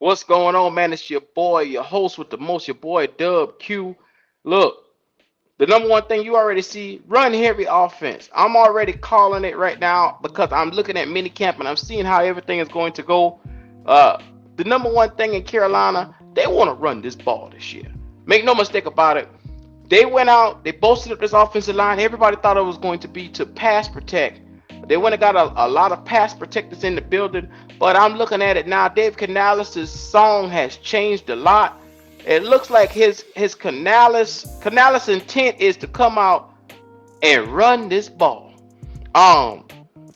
What's going on, man? It's your boy, your host with the most, your boy Dub Q. Look, the number one thing you already see, run heavy offense. I'm already calling it right now because I'm looking at minicamp and I'm seeing how everything is going to go. Uh, the number one thing in Carolina, they want to run this ball this year. Make no mistake about it. They went out, they bolstered up this offensive line. Everybody thought it was going to be to pass protect. They went and got a lot of pass protectors in the building, but I'm looking at it now. Dave Canales' song has changed a lot. It looks like his Canales intent is to come out and run this ball. Um,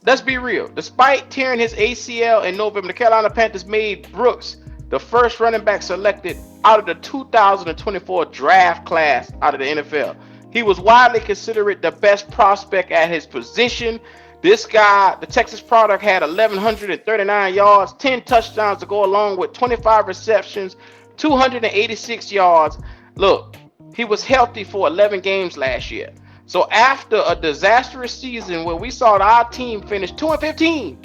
let's be real. Despite tearing his ACL in November, the Carolina Panthers made Brooks the first running back selected out of the 2024 draft class out of the NFL. He was widely considered the best prospect at his position. This guy, the Texas product, had 1,139 yards, 10 touchdowns to go along with 25 receptions, 286 yards. Look, he was healthy for 11 games last year. So after a disastrous season where we saw our team finish 2-15,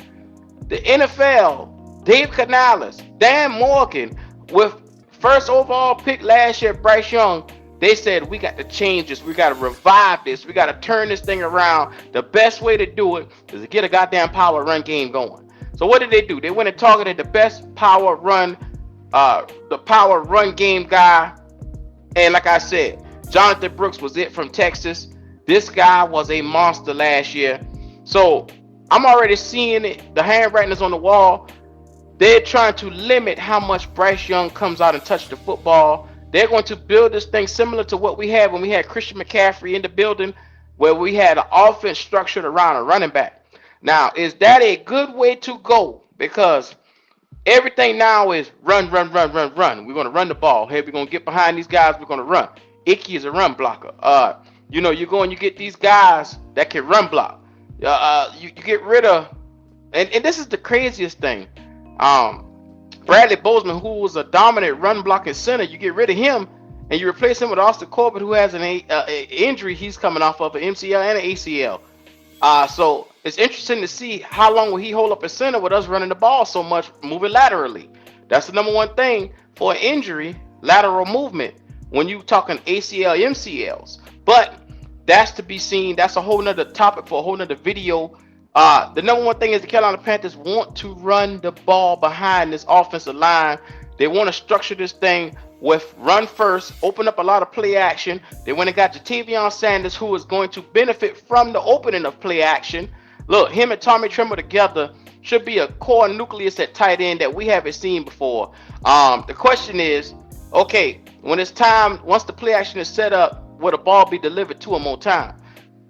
the NFL, Dave Canales, Dan Morgan, with first overall pick last year, Bryce Young, they said, we got to change this. We got to revive this. We got to turn this thing around. The best way to do it is to get a goddamn power run game going. So what did they do? They went and targeted the best power run game guy. And like I said, Jonathan Brooks was it from Texas. This guy was a monster last year. So I'm already seeing it. The handwriting is on the wall. They're trying to limit how much Bryce Young comes out and touch the football. They're going to build this thing similar to what we had when we had Christian McCaffrey in the building, where we had an offense structured around a running back. Now, is that a good way to go? Because everything now is run. We're going to run the ball. Hey, we're going to get behind these guys. We're going to run. 𝐤𝐤𝐬 is a run blocker. You go and you get these guys that can run block. You get rid of, and this is the craziest thing. Bradley Bozeman, who was a dominant run blocking center, you get rid of him and you replace him with Austin Corbett, who has an injury he's coming off of, an MCL and an ACL. So it's interesting to see how long will he hold up a center with us running the ball so much, moving laterally. That's the number one thing for an injury, lateral movement, when you talking ACL, MCLs. But that's to be seen. That's a whole nother topic for a whole nother video. The number one thing is the Carolina Panthers want to run the ball behind this offensive line. They want to structure this thing with run first, open up a lot of play action. They went and got Ja'Tavion Sanders, who is going to benefit from the opening of play action. Look, him and Tommy Tremble together should be a core nucleus at tight end that we haven't seen before. The question is, okay, when it's time, once the play action is set up, will the ball be delivered to him on time?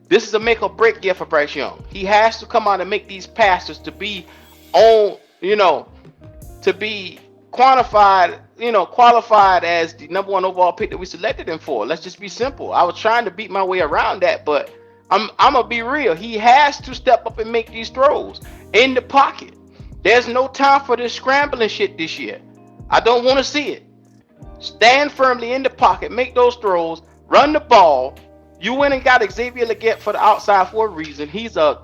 This is a make or break year for Bryce Young. He has to come out and make these passes to be on, to be qualified as the number one overall pick that we selected him for. Let's just be simple. I was trying to beat my way around that, but I'm gonna be real. He has to step up and make these throws in the pocket. There's no time for this scrambling shit this year. I don't want to see it. Stand firmly in the pocket, make those throws, run the ball. You went and got 𝐥𝐤𝐬 for the outside for a reason. He's a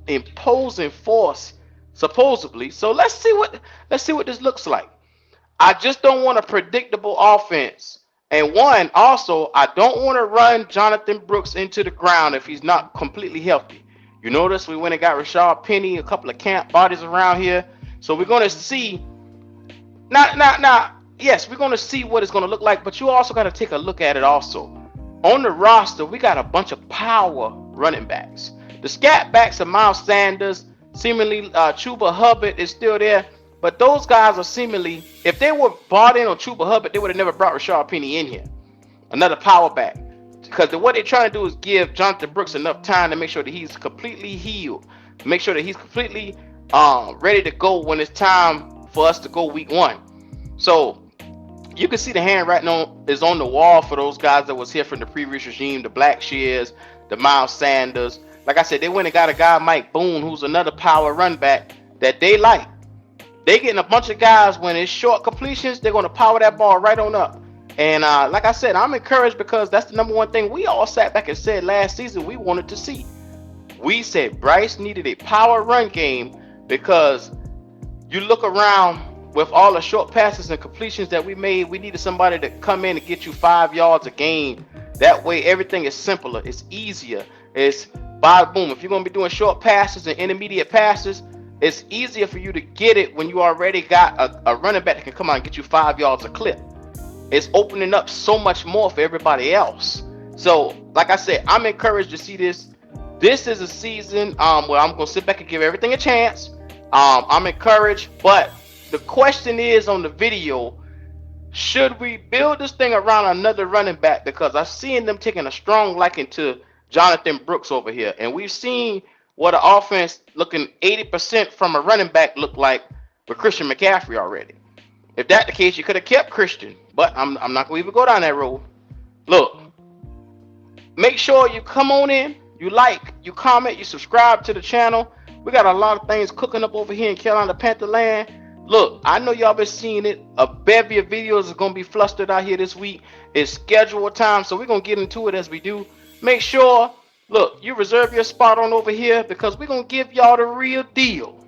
imposing force, supposedly. So let's see what this looks like. I just don't want a predictable offense. And one, also, I don't want to run Jonathan Brooks into the ground if he's not completely healthy. You notice we went and got Rashad Penny, a couple of camp bodies around here. So we're going to see. Yes, we're going to see what it's going to look like. But you also got to take a look at it also. On the roster, we got a bunch of power running backs. The scat backs are Miles Sanders, seemingly Chuba Hubbard is still there, but those guys are seemingly, if they were bought in on Chuba Hubbard, they would have never brought Rashad Penny in here. Another power back. Because what they're trying to do is give Jonathan Brooks enough time to make sure that he's completely healed, make sure that he's completely ready to go when it's time for us to go week one. So you can see the handwriting is on the wall for those guys that was here from the previous regime, the Blackshears, the Miles Sanders. Like I said, they went and got a guy, Mike Boone, who's another power run back that they like. They getting a bunch of guys when it's short completions, they're going to power that ball right on up. And like I said, I'm encouraged because that's the number one thing we all sat back and said last season we wanted to see. We said Bryce needed a power run game because you look around with all the short passes and completions that we made, we needed somebody to come in and get you 5 yards a game. That way, everything is simpler. It's easier. It's boom. If you're going to be doing short passes and intermediate passes, it's easier for you to get it when you already got a running back that can come out and get you 5 yards a clip. It's opening up so much more for everybody else. So, like I said, I'm encouraged to see this. This is a season where I'm going to sit back and give everything a chance. I'm encouraged, but the question is on the video, should we build this thing around another running back? Because I've seen them taking a strong liking to Jonathan Brooks over here. And we've seen what an offense looking 80% from a running back look like with Christian McCaffrey already. If that's the case, you could have kept Christian. But I'm not going to even go down that road. Look, make sure you come on in, you like, you comment, you subscribe to the channel. We got a lot of things cooking up over here in Carolina Panther land. Look, I know y'all been seeing it. A bevy of videos is going to be flustered out here this week. It's scheduled time, so we're going to get into it as we do. Make sure, look, you reserve your spot on over here because we're going to give y'all the real deal.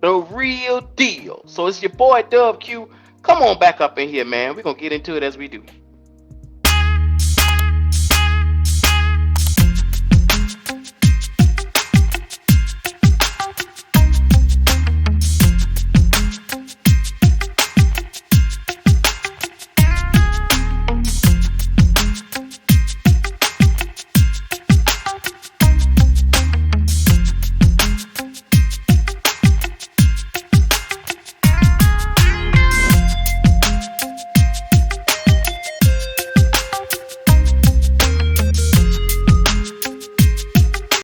The real deal. So it's your boy Dub Q. Come on back up in here, man. We're going to get into it as we do.